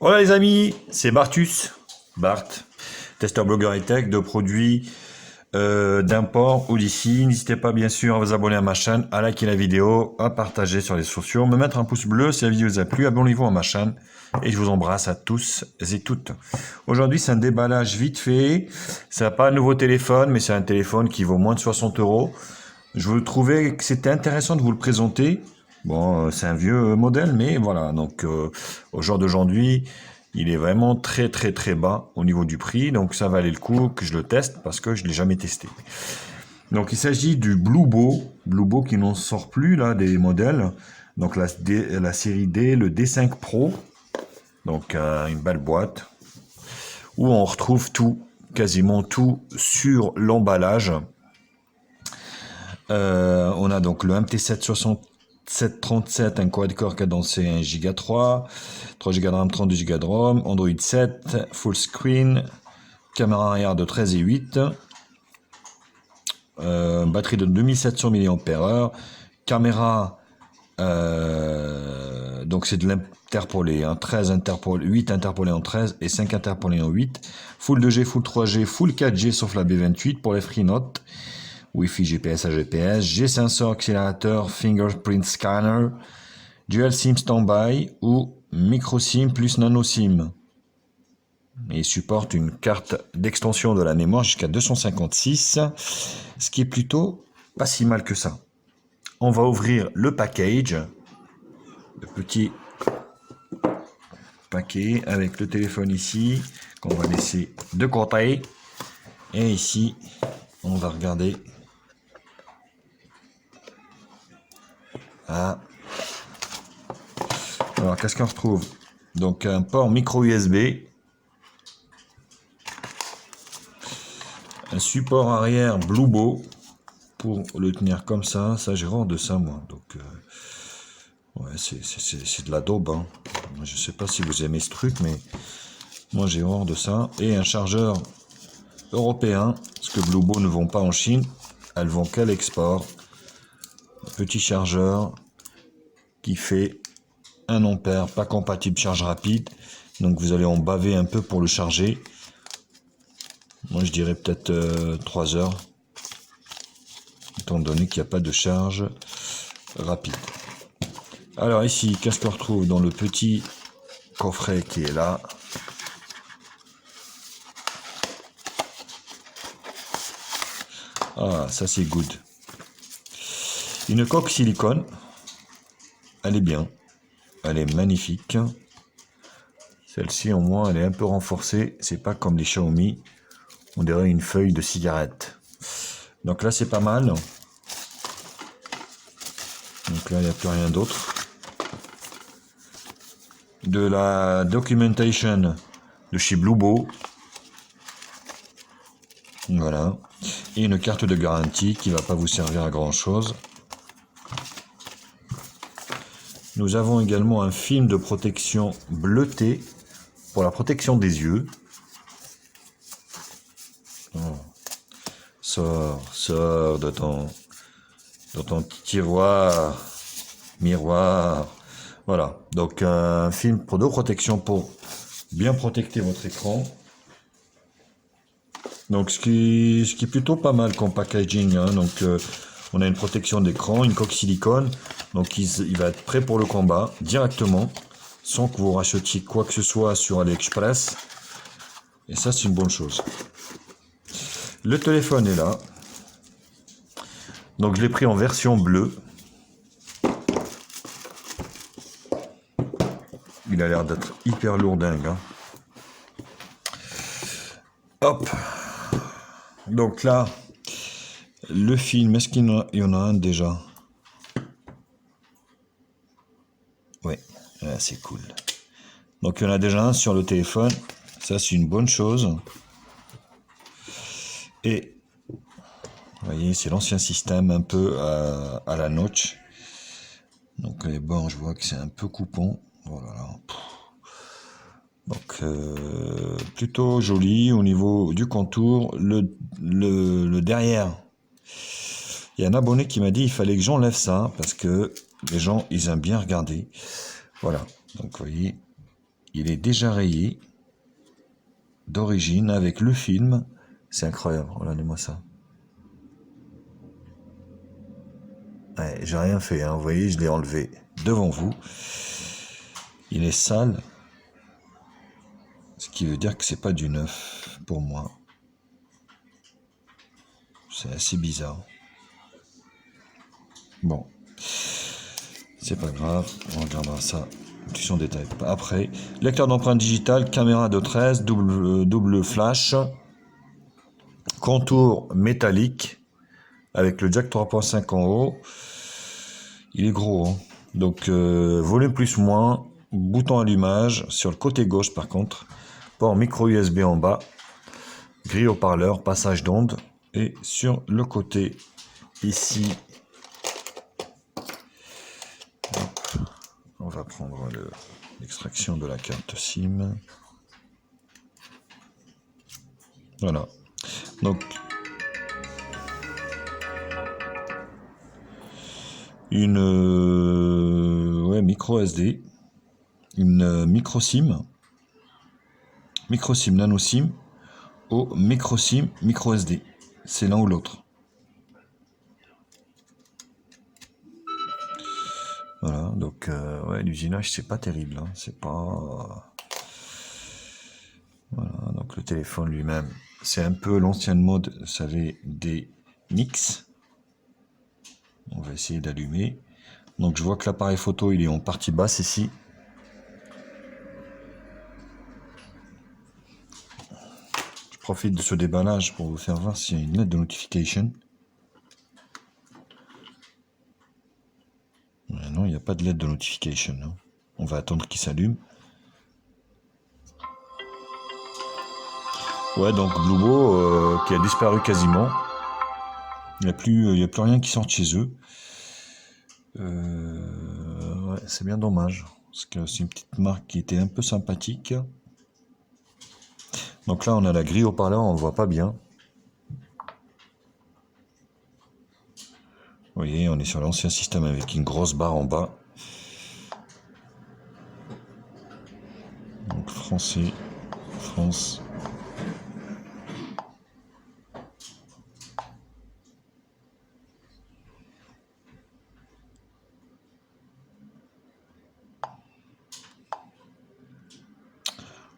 Voilà les amis, c'est Bartus, Bart, testeur blogueur et tech de produits d'import ou d'ici. N'hésitez pas bien sûr à vous abonner à ma chaîne, à liker la vidéo, à partager sur les sociaux, me mettre un pouce bleu si la vidéo vous a plu, abonnez-vous à ma chaîne et je vous embrasse à tous et toutes. Aujourd'hui c'est un déballage vite fait, c'est pas un nouveau téléphone mais c'est un téléphone qui vaut moins de 60 euros. Je vous trouvais que c'était intéressant de vous le présenter. Bon, c'est un vieux modèle, mais voilà. Donc, au jour d'aujourd'hui, il est vraiment très bas au niveau du prix. Donc, ça valait le coup que je le teste parce que je l'ai jamais testé. Donc, il s'agit du Bluebo. Bluebo qui n'en sort plus là des modèles. Donc, la série D, le D5 Pro. Donc, une belle boîte où on retrouve tout, quasiment tout sur l'emballage. On a donc le MT7 6737, un quad-core cadencé 1 Go 3 Go de RAM, 32 Go de ROM, Android 7, full screen, caméra arrière de 13 et 8, batterie de 2700 mAh, caméra, donc c'est de l'interpolé, 13 interpolé, 8 interpolé en 13 et 5 interpolé en 8, full 2G, full 3G, full 4G sauf la B28 pour les FreeNote. Wi-Fi GPS à GPS, G-sensor, accélérateur, fingerprint scanner, dual SIM standby ou micro SIM plus nano SIM. Et il supporte une carte d'extension de la mémoire jusqu'à 256, ce qui est plutôt pas si mal que ça. On va ouvrir le package, le petit paquet avec le téléphone ici, qu'on va laisser de côté. Et ici, on va regarder. Ah. Alors, qu'est-ce qu'on retrouve? Donc, un port micro USB, un support arrière Bluebo pour le tenir comme ça. Ça, j'ai horreur de ça, moi. Donc, ouais, c'est de la daube. Hein. Je sais pas si vous aimez ce truc, mais moi, j'ai horreur de ça. Et un chargeur européen, parce que Bluebo ne vont pas en Chine. Elles vont qu'à l'export. Petit chargeur qui fait 1 ampère, pas compatible charge rapide. Donc, vous allez en baver un peu pour le charger. Moi, je dirais peut-être 3 heures, étant donné qu'il n'y a pas de charge rapide. Alors ici, qu'est-ce qu'on retrouve dans le petit coffret qui est là? Ah, ça c'est good. Une coque silicone. Elle est bien. Elle est magnifique. Celle-ci, au moins, elle est un peu renforcée. C'est pas comme les Xiaomi. On dirait une feuille de cigarette. Donc là, c'est pas mal. Donc là, il n'y a plus rien d'autre. De la documentation de chez Bluebo. Voilà. Et une carte de garantie qui ne va pas vous servir à grand chose. Nous avons également un film de protection bleuté pour la protection des yeux. Oh. Sors de ton petit tiroir, miroir. Voilà, donc un film de protection pour bien protecter votre écran. Donc ce qui est plutôt pas mal comme packaging. Hein. Donc on a une protection d'écran, une coque silicone. Donc il va être prêt pour le combat directement, sans que vous rachetiez quoi que ce soit sur AliExpress. Et ça c'est une bonne chose. Le téléphone est là. Donc je l'ai pris en version bleue. Il a l'air d'être hyper lourdingue. Hein. Hop. Donc là, le film, est-ce qu'il y en a un déjà? Oui, c'est cool. Donc il y en a déjà un sur le téléphone. Ça, c'est une bonne chose. Et, vous voyez, c'est l'ancien système un peu à la notch. Donc les bords, je vois que c'est un peu coupon. Voilà. Donc plutôt joli au niveau du contour. Le derrière, il y a un abonné qui m'a dit il fallait que j'enlève ça parce que les gens ils aiment bien regarder. Voilà. Donc vous voyez, il est déjà rayé d'origine avec le film. C'est incroyable, regardez-moi ça. Ouais, j'ai rien fait, hein. Vous voyez, je l'ai enlevé devant vous. Il est sale, ce qui veut dire que c'est pas du neuf pour moi. C'est assez bizarre. Bon, c'est pas grave, on regardera ça plus en détail après. Lecteur d'empreintes digitales, caméra de 13, double flash, contour métallique avec le jack 3.5 en haut. Il est gros, hein. Donc volume plus moins, bouton allumage sur le côté gauche par contre, port micro USB en bas, grille haut-parleur, passage d'onde, et sur le côté ici, hop, on va prendre l'extraction de la carte SIM. Voilà. Donc une ouais, micro SD, une micro SIM nano SIM au micro SIM micro SD. C'est l'un ou l'autre. Voilà, donc ouais, l'usinage c'est pas terrible, hein. C'est pas. Voilà, donc le téléphone lui-même, c'est un peu l'ancienne mode, vous savez, des Nix. On va essayer d'allumer. Donc je vois que l'appareil photo il est en partie basse ici. Je profite de ce déballage pour vous faire voir s'il y a une lettre de notification. Non, il n'y a pas de lettre de notification, hein. On va attendre qu'il s'allume. Ouais, donc Bluebo qui a disparu quasiment. Il n'y a plus rien qui sort de chez eux. Ouais, c'est bien dommage. Parce que c'est une petite marque qui était un peu sympathique. Donc là, on a la grille haut-parleur, on ne voit pas bien. Vous voyez, on est sur l'ancien système avec une grosse barre en bas. Donc français, France.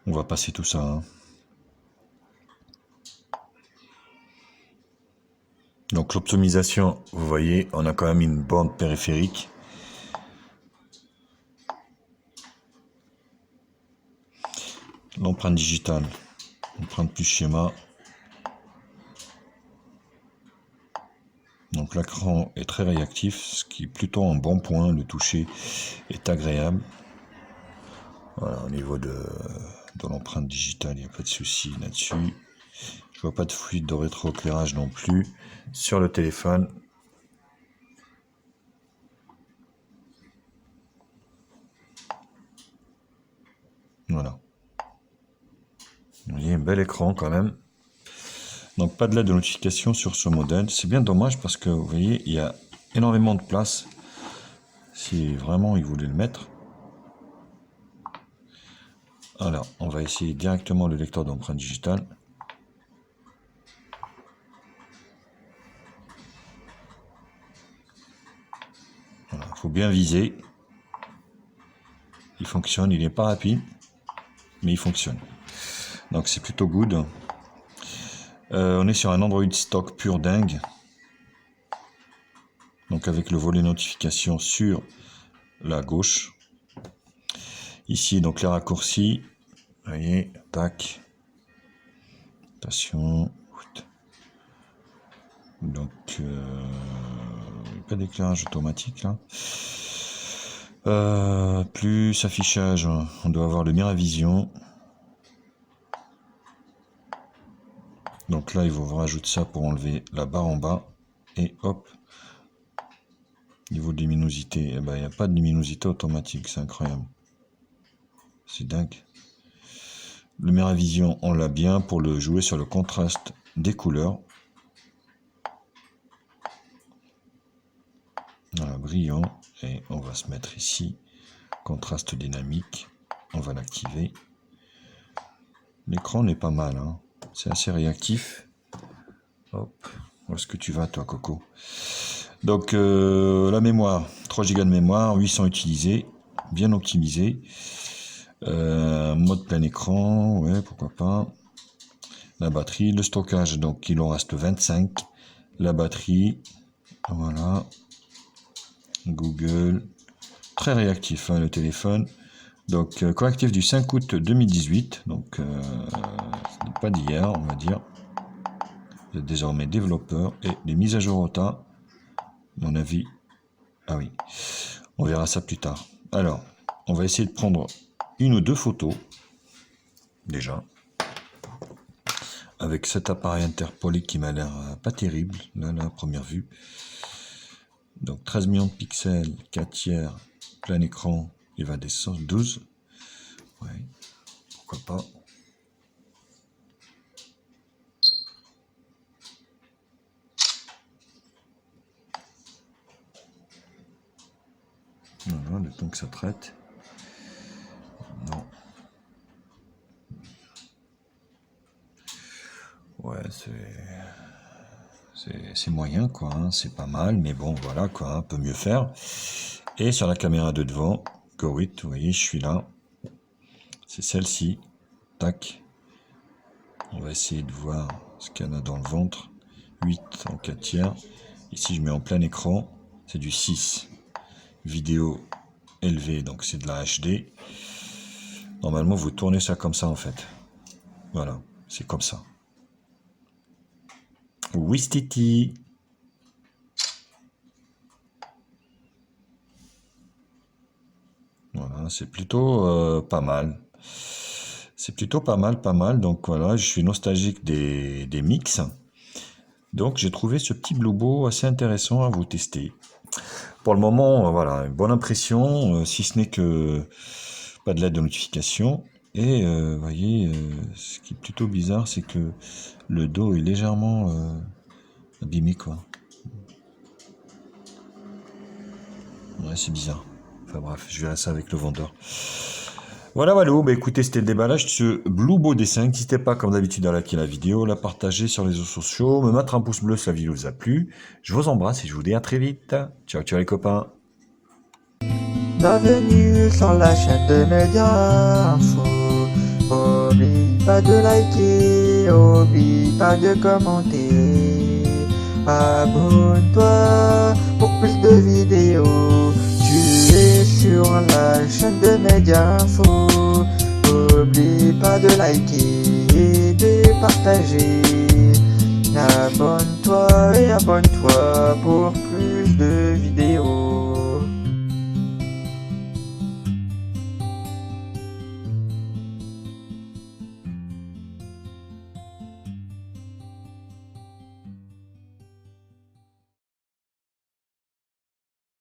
On va passer tout ça, hein. Donc l'optimisation, vous voyez, on a quand même une bande périphérique. L'empreinte digitale, empreinte plus schéma. Donc l'écran est très réactif, ce qui est plutôt un bon point. Le toucher est agréable. Voilà, au niveau de l'empreinte digitale, il n'y a pas de souci là-dessus. Je vois pas de fluide de rétroéclairage non plus sur le téléphone. Voilà. Vous voyez, un bel écran quand même. Donc pas de lettre de notification sur ce modèle. C'est bien dommage parce que vous voyez, il y a énormément de place. Si vraiment ils voulaient le mettre. Alors, on va essayer directement le lecteur d'empreinte digitale. Voilà, faut bien viser. Il fonctionne, il n'est pas rapide, mais il fonctionne. Donc c'est plutôt good. On est sur un Android stock pur dingue. Donc avec le volet notification sur la gauche. Ici, donc les raccourcis. Vous voyez, tac. Attention. Donc, pas d'éclairage automatique là. Plus affichage, on doit avoir le Miravision. Donc là, il vous rajoute ça pour enlever la barre en bas. Et hop. Niveau de luminosité, eh ben, il n'y a pas de luminosité automatique, c'est incroyable. C'est dingue. Le Miravision, on l'a bien pour le jouer sur le contraste des couleurs. Voilà, brillant. Et on va se mettre ici, contraste dynamique. On va l'activer. L'écran n'est pas mal, hein. C'est assez réactif. Hop, où est-ce que tu vas toi, Coco? Donc la mémoire, 3 Go de mémoire, 800 utilisés, bien optimisé. Mode plein écran, ouais, pourquoi pas. La batterie, le stockage, donc il en reste 25. La batterie, voilà. Google, très réactif hein, le téléphone. Donc correctif du 5 août 2018, donc ce n'est pas d'hier, on va dire. Vous êtes désormais développeur et les mises à jour OTA, à mon avis. Ah oui, on verra ça plus tard. Alors, on va essayer de prendre une ou deux photos, déjà, avec cet appareil interpolé qui m'a l'air pas terrible, là, la première vue. Donc 13 millions de pixels, 4 tiers, plein écran, il va descendre 12. Ouais, pourquoi pas. Voilà, le temps que ça traite. Non. Ouais, c'est moyen, quoi. Hein. C'est pas mal, mais bon, voilà, quoi. On peut mieux faire. Et sur la caméra de devant, Go It, vous voyez, je suis là. C'est celle-ci. Tac. On va essayer de voir ce qu'il y en a dans le ventre. 8 en 4 tiers. Ici, je mets en plein écran. C'est du 6. Vidéo élevée, donc c'est de la HD. Normalement, vous tournez ça comme ça, en fait. Voilà, c'est comme ça. Wistiti. Voilà, c'est plutôt pas mal. C'est plutôt pas mal. Donc voilà, je suis nostalgique des mix. Donc j'ai trouvé ce petit Bluebo assez intéressant à vous tester. Pour le moment, voilà, une bonne impression, si ce n'est que pas de lettre de notification. Et vous voyez, ce qui est plutôt bizarre, c'est que le dos est légèrement abîmé, quoi. Ouais, c'est bizarre. Enfin bref, je verrai ça avec le vendeur. Voilà, bah écoutez, c'était le déballage de ce Bluebo D5. N'hésitez pas, comme d'habitude, à liker la vidéo, la partager sur les réseaux sociaux, me mettre un pouce bleu si la vidéo vous a plu. Je vous embrasse et je vous dis à très vite. Ciao, ciao les copains. Bienvenue sur la chaîne de Média Info. Oublie pas de liker, oublie pas de commenter. Abonne-toi pour plus de vidéos. Tu es sur la chaîne de Média Info. Oublie pas de liker et de partager. Abonne-toi et abonne-toi pour plus de vidéos.